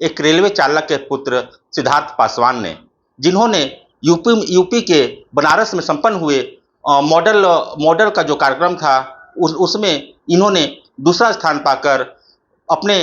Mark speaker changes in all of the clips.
Speaker 1: एक रेलवे चालक के पुत्र सिद्धार्थ पासवान ने, जिन्होंने यूपी के बनारस में संपन्न हुए मॉडल का जो कार्यक्रम था उसमें इन्होंने दूसरा स्थान पाकर अपने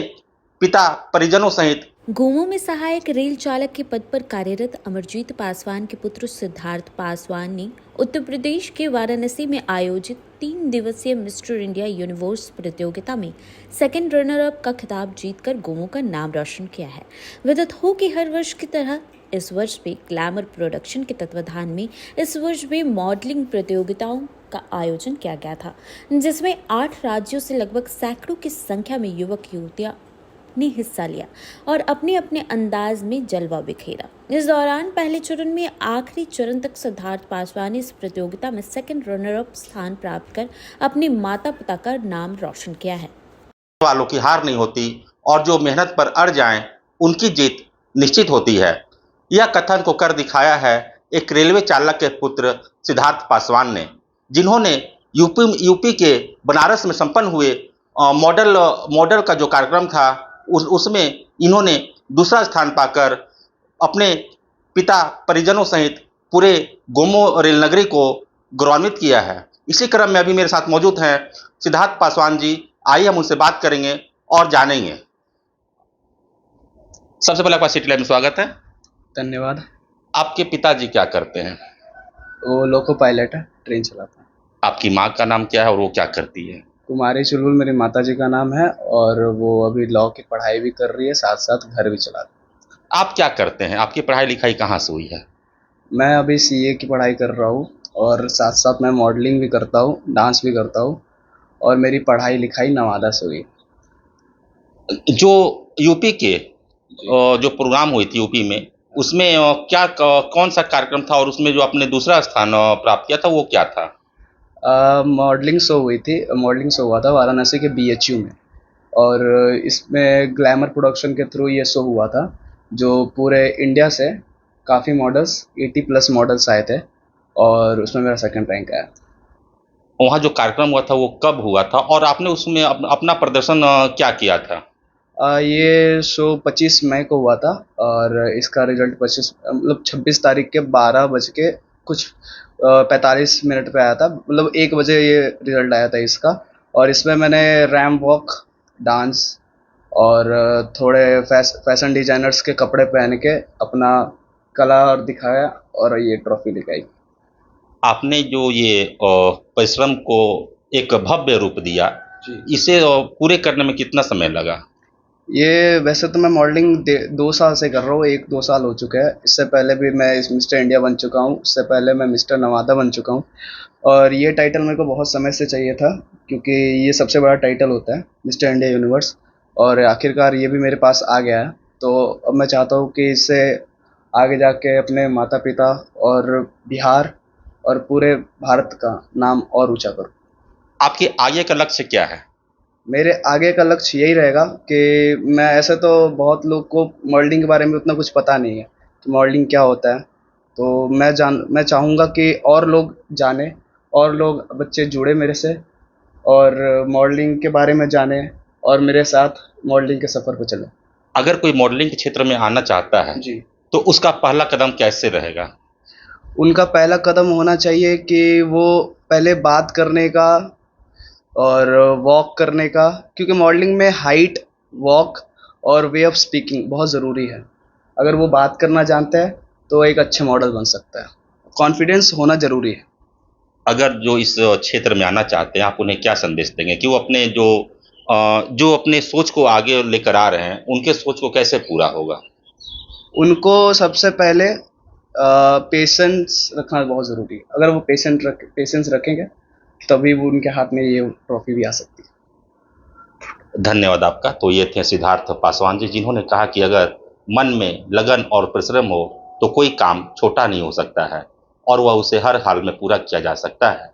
Speaker 1: पिता परिजनों सहित
Speaker 2: गोमो में सहायक रेल चालक के पद पर कार्यरत अमरजीत पासवान के पुत्र सिद्धार्थ पासवान ने उत्तर प्रदेश के वाराणसी में आयोजित 3 दिवसीय मिस्टर इंडिया यूनिवर्स प्रतियोगिता में सेकंड रनर अप का खिताब जीतकर गोमो का नाम रोशन किया है। विदित हो कि हर वर्ष की तरह इस वर्ष भी ग्लैमर प्रोडक्शन के तत्वाधान में इस वर्ष भी मॉडलिंग प्रतियोगिताओं का आयोजन किया गया था, जिसमें 8 राज्यों से लगभग सैकड़ों की संख्या में युवक युवतियां ने हिस्सा लिया और अपने अपने अंदाज में जलवा बिखेरा। इस दौरान पहले चरण में आखिरी चरण तक सिद्धार्थ पासवान ने इस प्रतियोगिता में सेकंड रनर अप स्थान प्राप्त कर अपने माता पिता का नाम रोशन किया है।
Speaker 1: वालों की हार नहीं होती और जो मेहनत पर अड़ जाएं उनकी जीत निश्चित होती है। यह कथन को कर दिखाया है एक रेलवे चालक के पुत्र सिद्धार्थ पासवान ने, जिन्होंने यूपी के बनारस में संपन्न हुए मॉडल का जो कार्यक्रम था उसमें इन्होंने दूसरा स्थान पाकर अपने पिता परिजनों सहित पूरे गोमो रेल नगरी को गौरवान्वित किया है। इसी क्रम में अभी मेरे साथ मौजूद हैं सिद्धार्थ पासवान जी। आइए हम उनसे बात करेंगे और जानेंगे। सबसे पहले आपका सिटी लाइव में स्वागत है।
Speaker 3: धन्यवाद।
Speaker 1: आपके पिताजी क्या करते हैं?
Speaker 3: वो लोको पायलट है, ट्रेन चलाता है।
Speaker 1: आपकी माँ का नाम क्या है और वो क्या करती है?
Speaker 3: कुमारी चुलबुल मेरी माताजी का नाम है और वो अभी लॉ की पढ़ाई भी कर रही है, साथ साथ घर भी चलाती है।
Speaker 1: आप क्या करते हैं? आपकी पढ़ाई लिखाई कहाँ से हुई है?
Speaker 3: मैं अभी सीए की पढ़ाई कर रहा हूँ और साथ साथ मैं मॉडलिंग भी करता हूँ, डांस भी करता हूँ और मेरी पढ़ाई लिखाई नवादा से हुई।
Speaker 1: जो यूपी के जो प्रोग्राम हुई थी यूपी में, उसमें कौन सा कार्यक्रम था और उसमें जो आपने दूसरा स्थान प्राप्त किया था वो क्या था?
Speaker 3: मॉडलिंग शो हुई थी, मॉडलिंग शो हुआ था वाराणसी के बीएचयू में और इसमें ग्लैमर प्रोडक्शन के थ्रू ये शो हुआ था, जो पूरे इंडिया से काफ़ी मॉडल्स 80+ मॉडल्स आए थे और उसमें मेरा सेकंड रैंक आया।
Speaker 1: वहाँ जो कार्यक्रम हुआ था वो कब हुआ था और आपने उसमें अपना प्रदर्शन क्या किया था?
Speaker 3: ये शो 25 मई को हुआ था और इसका रिजल्ट 26 तारीख के 12 बज के कुछ 45 मिनट पे आया था। मतलब 1 बजे ये रिजल्ट आया था इसका और इसमें मैंने रैम वॉक, डांस और थोड़े फैशन डिजाइनर्स के कपड़े पहन के अपना कला और दिखाया और ये ट्रॉफी दिखाई।
Speaker 1: आपने जो ये परिश्रम को एक भव्य रूप दिया, इसे पूरे करने में कितना समय लगा?
Speaker 3: ये वैसे तो मैं मॉडलिंग 2 साल से कर रहा हूँ, 1-2 साल हो चुके हैं। इससे पहले भी मैं इस मिस्टर इंडिया बन चुका हूँ, इससे पहले मैं मिस्टर नवादा बन चुका हूँ और ये टाइटल मेरे को बहुत समय से चाहिए था क्योंकि ये सबसे बड़ा टाइटल होता है मिस्टर इंडिया यूनिवर्स और आखिरकार ये भी मेरे पास आ गया है। तो अब मैं चाहता हूँ कि इससे आगे जाके अपने माता पिता और बिहार और पूरे भारत का नाम और ऊँचा करूँ।
Speaker 1: आपके आगे का लक्ष्य क्या है?
Speaker 3: मेरे आगे का लक्ष्य यही रहेगा कि मैं ऐसे तो बहुत लोग को मॉडलिंग के बारे में उतना कुछ पता नहीं है कि मॉडलिंग क्या होता है, तो मैं चाहूँगा कि और लोग जाने और लोग बच्चे जुड़े मेरे से और मॉडलिंग के बारे में जाने और मेरे साथ मॉडलिंग के सफ़र पर चले।
Speaker 1: अगर कोई मॉडलिंग के क्षेत्र में आना चाहता है
Speaker 3: जी,
Speaker 1: तो उसका पहला कदम कैसे रहेगा?
Speaker 3: उनका पहला कदम होना चाहिए कि वो पहले बात करने का और वॉक करने का, क्योंकि मॉडलिंग में हाइट, वॉक और वे ऑफ स्पीकिंग बहुत ज़रूरी है। अगर वो बात करना जानता है तो एक अच्छे मॉडल बन सकता है। कॉन्फिडेंस होना ज़रूरी है।
Speaker 1: अगर जो इस क्षेत्र में आना चाहते हैं, आप उन्हें क्या संदेश देंगे कि वो अपने जो अपने सोच को आगे लेकर आ रहे हैं, उनके सोच को कैसे पूरा होगा?
Speaker 3: उनको सबसे पहले पेशेंस रखना बहुत ज़रूरी है। अगर वो पेशेंस रखेंगे तभी वो उनके हाथ में ये ट्रॉफी भी आ सकती है।
Speaker 1: धन्यवाद आपका। तो ये थे सिद्धार्थ पासवान जी, जिन्होंने कहा कि अगर मन में लगन और परिश्रम हो तो कोई काम छोटा नहीं हो सकता है और वह उसे हर हाल में पूरा किया जा सकता है।